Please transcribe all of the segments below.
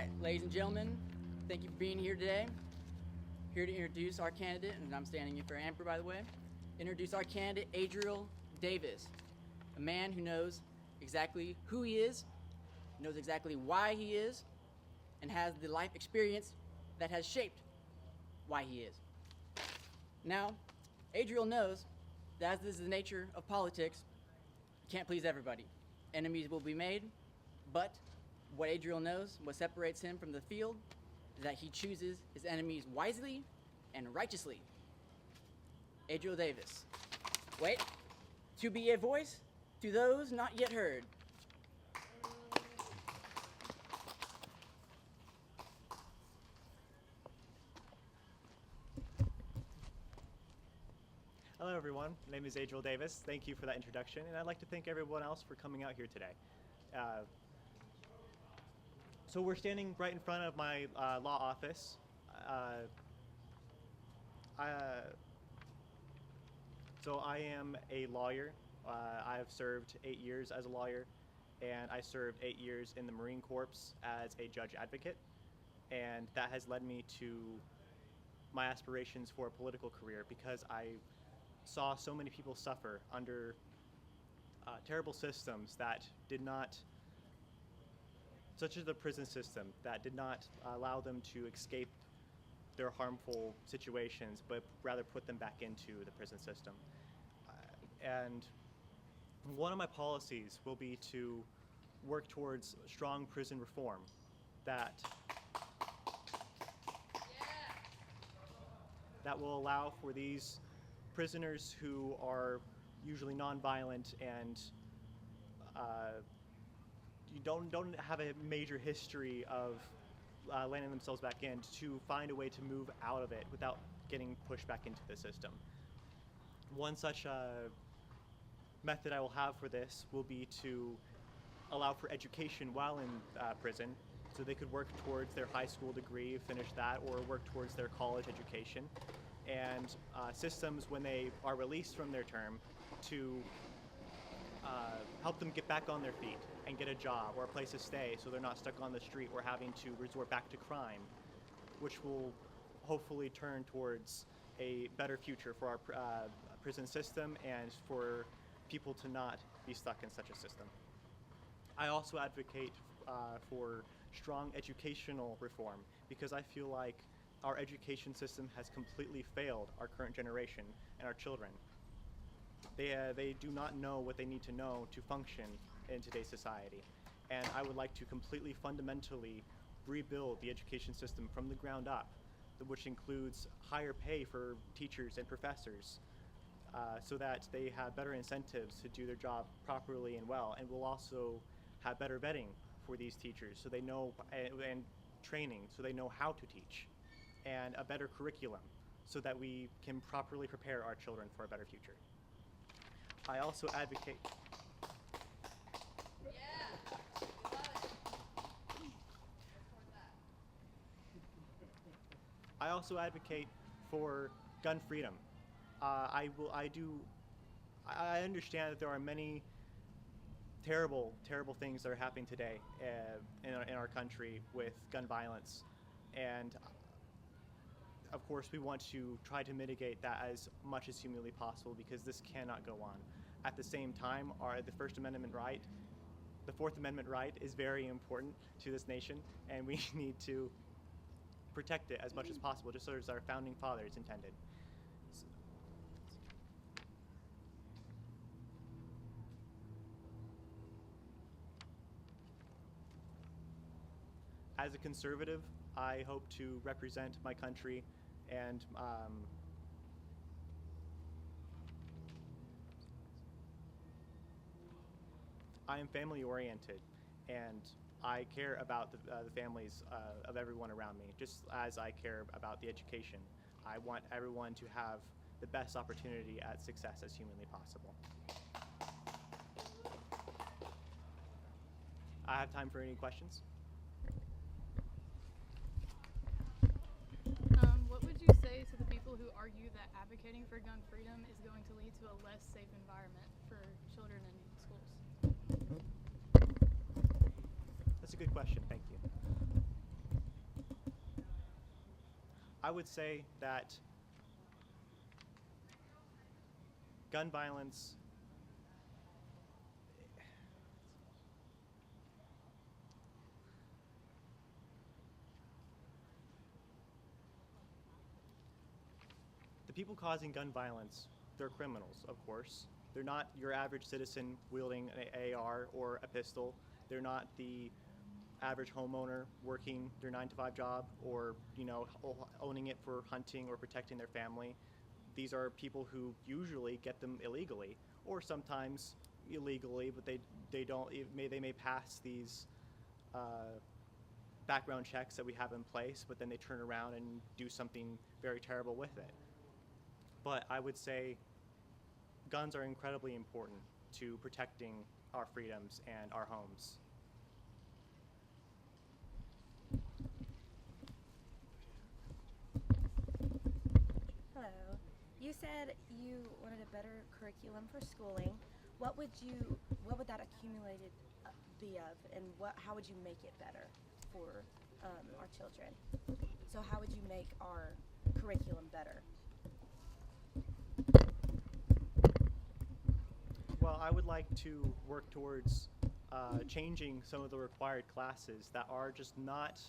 right, ladies and gentlemen, thank you for being here today. Here to introduce our candidate, and I'm standing in for Amber, by the way. Introduce our candidate, Adriel Davis, a man who knows exactly who he is, knows exactly why he is, and has the life experience that has shaped why he is. Now, Adriel knows that as this is the nature of politics, you can't please everybody. Enemies will be made, but what Adriel knows, what separates him from the field, is that he chooses his enemies wisely and righteously. Adriel Davis. Wait, to be a voice to those not yet heard. Hello everyone, my name is Adriel Davis. Thank you for that introduction, and I'd like to thank everyone else for coming out here today. So we're standing right in front of my law office. So I am a lawyer. I have served 8 years as a lawyer, and I served 8 years in the Marine Corps as a judge advocate, and that has led me to my aspirations for a political career because I saw so many people suffer under terrible systems that did not, such as the prison system, that did not allow them to escape their harmful situations, but rather put them back into the prison system. And one of my policies will be to work towards strong prison reform that will allow for these prisoners who are usually nonviolent and you don't have a major history of landing themselves back in, to find a way to move out of it without getting pushed back into the system. One such method I will have for this will be to allow for education while in prison, so they could work towards their high school degree, finish that, or work towards their college education, and systems when they are released from their term to help them get back on their feet and get a job or a place to stay, so they're not stuck on the street or having to resort back to crime, which will hopefully turn towards a better future for our prison system and for people to not be stuck in such a system. I also advocate for strong educational reform because I feel like our education system has completely failed our current generation and our children. They do not know what they need to know to function in today's society. And I would like to completely fundamentally rebuild the education system from the ground up, which includes higher pay for teachers and professors, so that they have better incentives to do their job properly and well, and will also have better vetting for these teachers so they know, and training so they know how to teach, and a better curriculum so that we can properly prepare our children for a better future. I also advocate for gun freedom. I understand that there are many terrible things that are happening today in our country with gun violence, and of course we want to try to mitigate that as much as humanly possible because this cannot go on. At the same time, the First Amendment right, the Fourth Amendment right is very important to this nation, and we need to protect it as much as possible, just as our founding fathers intended. As a conservative, I hope to represent my country and I am family oriented, and I care about the families of everyone around me, just as I care about the education. I want everyone to have the best opportunity at success as humanly possible. I have time for any questions. What would you say to the people who argue that advocating for gun freedom is going to lead to a less safe environment for children in schools? That's a good question, thank you. I would say that gun violence the people causing gun violence, they're criminals, of course. They're not your average citizen wielding an AR or a pistol. They're not the average homeowner working their 9-to-5 job or, owning it for hunting or protecting their family. These are people who usually get them illegally or sometimes illegally, but they may pass these background checks that we have in place, but then they turn around and do something very terrible with it. But I would say guns are incredibly important to protecting our freedoms and our homes. Hello. You said you wanted a better curriculum for schooling. What would that accumulated be of, and how would you make it better for our children? So how would you make our curriculum better? Well, I would like to work towards changing some of the required classes that are just not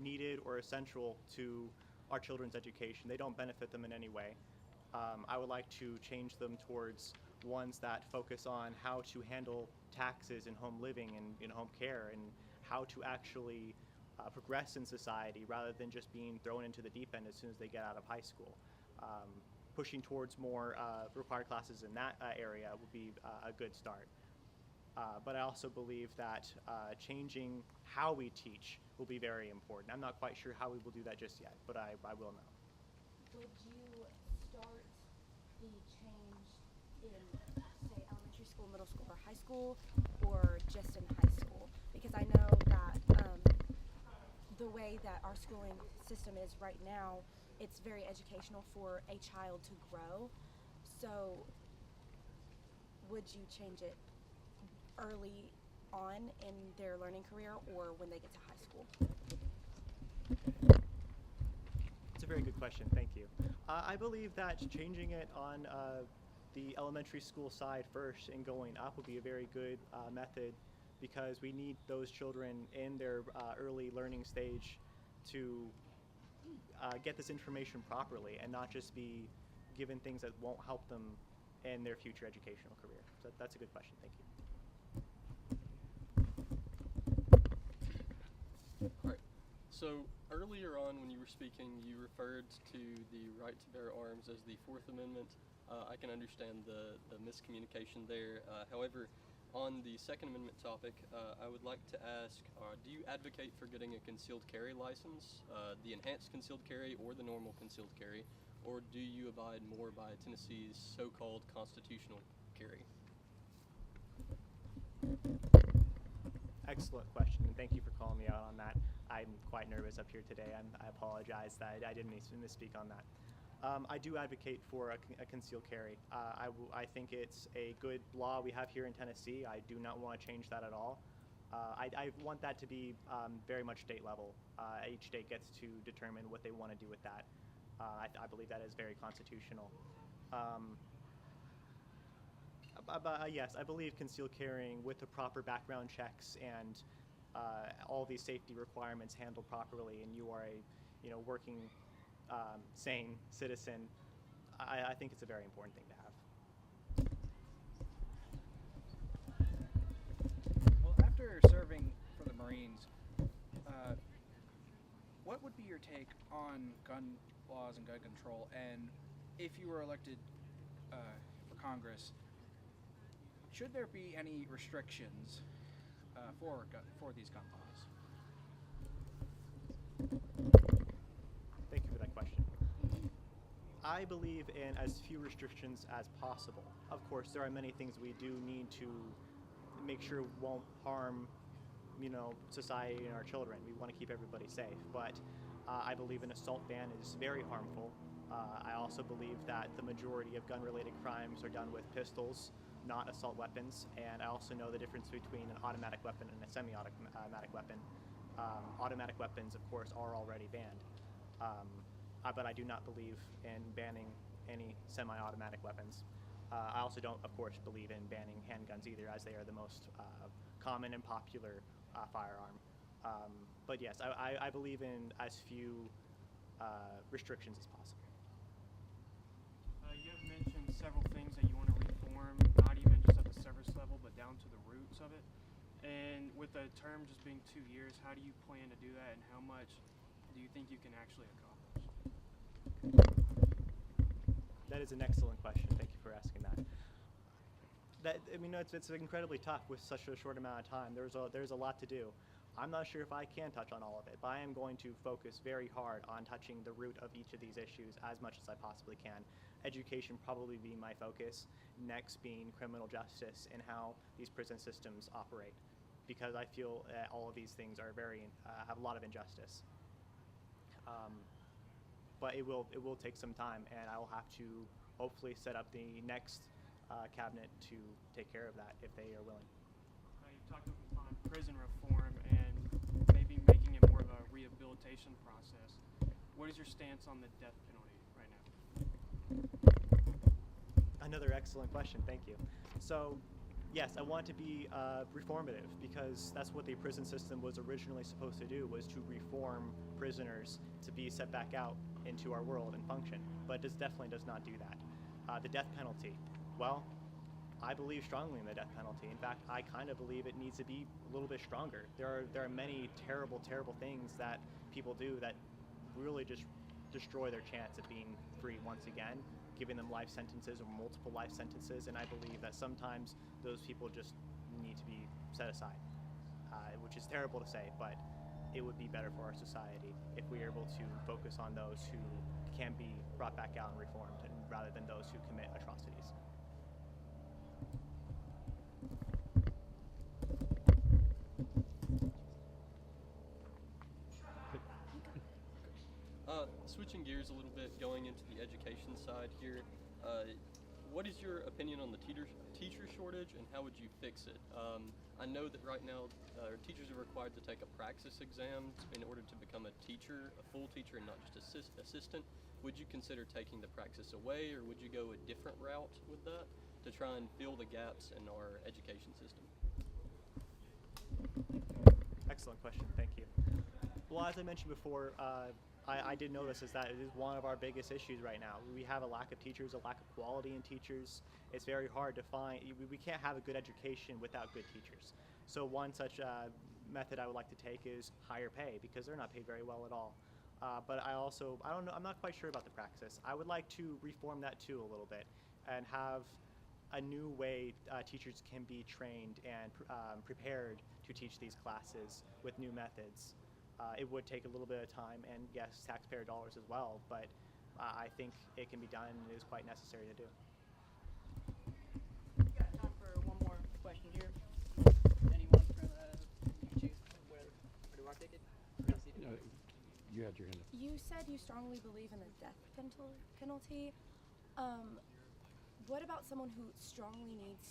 needed or essential to our children's education. They don't benefit them in any way. I would like to change them towards ones that focus on how to handle taxes and home living and home care and how to actually progress in society rather than just being thrown into the deep end as soon as they get out of high school. Pushing towards more required classes in that area would be a good start. But I also believe that changing how we teach will be very important. I'm not quite sure how we will do that just yet, but I will know. Would you start the change in, say, elementary school, middle school, or high school, or just in high school? Because I know that the way that our schooling system is right now, it's very educational for a child to grow. So would you change it early on in their learning career or when they get to high school? It's a very good question. Thank you. I believe that changing it on the elementary school side first and going up would be a very good method because we need those children in their early learning stage to get this information properly and not just be given things that won't help them in their future educational career. So that's a good question. Thank you. All right. So earlier on when you were speaking, you referred to the right to bear arms as the Fourth Amendment. I can understand the miscommunication there. However, on the Second Amendment topic, I would like to ask, do you advocate for getting a concealed carry license, the enhanced concealed carry or the normal concealed carry, or do you abide more by Tennessee's so-called constitutional carry? Excellent question, and thank you for calling me out on that. I'm quite nervous up here today. I apologize that I didn't misspeak on that. I do advocate for a concealed carry. I think it's a good law we have here in Tennessee. I do not want to change that at all. I want that to be very much state level. Each state gets to determine what they want to do with that. I believe that is very constitutional. Yes, I believe concealed carrying with the proper background checks and all these safety requirements handled properly, and you are a working, sane citizen. I think it's a very important thing to have. Well, after serving for the Marines, what would be your take on gun laws and gun control? And if you were elected for Congress, should there be any restrictions for these gun laws? Thank you for that question. I believe in as few restrictions as possible. Of course, there are many things we do need to make sure won't harm, society and our children. We want to keep everybody safe, but I believe an assault ban is very harmful. I also believe that the majority of gun-related crimes are done with pistols, not assault weapons, and I also know the difference between an automatic weapon and a semi-automatic weapon. Automatic weapons, of course, are already banned. but I do not believe in banning any semi-automatic weapons. I also don't, of course, believe in banning handguns either, as they are the most common and popular firearm. But yes, I believe in as few restrictions as possible. You have mentioned several things that you want to reform, not even just at the service level, but down to the roots of it. And with the term just being 2 years, how do you plan to do that, and how much do you think you can actually accomplish? That is an excellent question. Thank you for asking that. It's incredibly tough with such a short amount of time. There's a lot to do. I'm not sure if I can touch on all of it, but I am going to focus very hard on touching the root of each of these issues as much as I possibly can. Education probably being my focus, next being criminal justice and how these prison systems operate, because I feel all of these things are have a lot of injustice. But it will take some time, and I will have to hopefully set up the next cabinet to take care of that if they are willing. You've talked on prison reform and maybe making it more of a rehabilitation process. What is your stance on the death penalty right now? Another excellent question, thank you. So, yes, I want to be reformative, because that's what the prison system was originally supposed to do, was to reform prisoners to be set back out into our world and function. But this definitely does not do that. The death penalty, well, I believe strongly in the death penalty. In fact, I kind of believe it needs to be a little bit stronger. There are many terrible, terrible things that people do that really just destroy their chance of being free once again, giving them life sentences or multiple life sentences, and I believe that sometimes those people just need to be set aside, which is terrible to say, but it would be better for our society if we are able to focus on those who can be brought back out and reformed, rather than those who commit atrocities. Switching gears a little bit, going into the education side here, what is your opinion on the teacher shortage, and how would you fix it? I know that right now teachers are required to take a praxis exam in order to become a teacher, a full teacher, and not just assistant. Would you consider taking the praxis away, or would you go a different route with that to try and fill the gaps in our education system? Excellent question, thank you. Well, as I mentioned before, I did notice is that it is one of our biggest issues right now. We have a lack of teachers, a lack of quality in teachers. It's very hard to find, we can't have a good education without good teachers. So one such method I would like to take is higher pay, because they're not paid very well at all. But I'm not quite sure about the praxis. I would like to reform that too a little bit, and have a new way teachers can be trained and prepared to teach these classes with new methods. It would take a little bit of time and, yes, taxpayer dollars as well, but I think it can be done and it is quite necessary to do. We've got time for one more question here. Anyone from, you can choose where do I take it? No, you had your hand up. You said you strongly believe in the death penalty. What about someone who strongly needs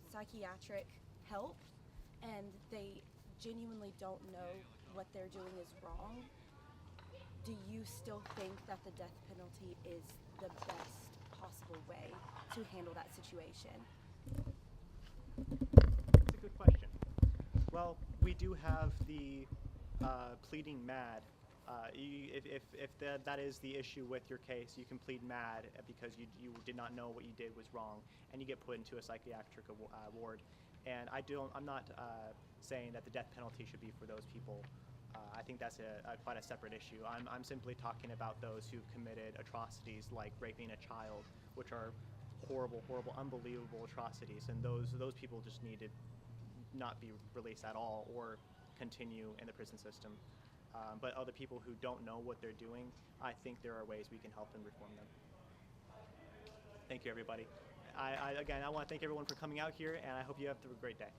psychiatric help, and they genuinely don't know what they're doing is wrong? Do you still think that the death penalty is the best possible way to handle that situation? That's a good question. Well, we do have the pleading mad. If that is the issue with your case, you can plead mad because you did not know what you did was wrong, and you get put into a psychiatric ward. And I'm not saying that the death penalty should be for those people. I think that's quite a separate issue. I'm simply talking about those who've committed atrocities like raping a child, which are horrible, horrible, unbelievable atrocities, and those people just need to not be released at all or continue in the prison system. But other people who don't know what they're doing, I think there are ways we can help and reform them. Thank you, everybody. Again, I want to thank everyone for coming out here, and I hope you have a great day.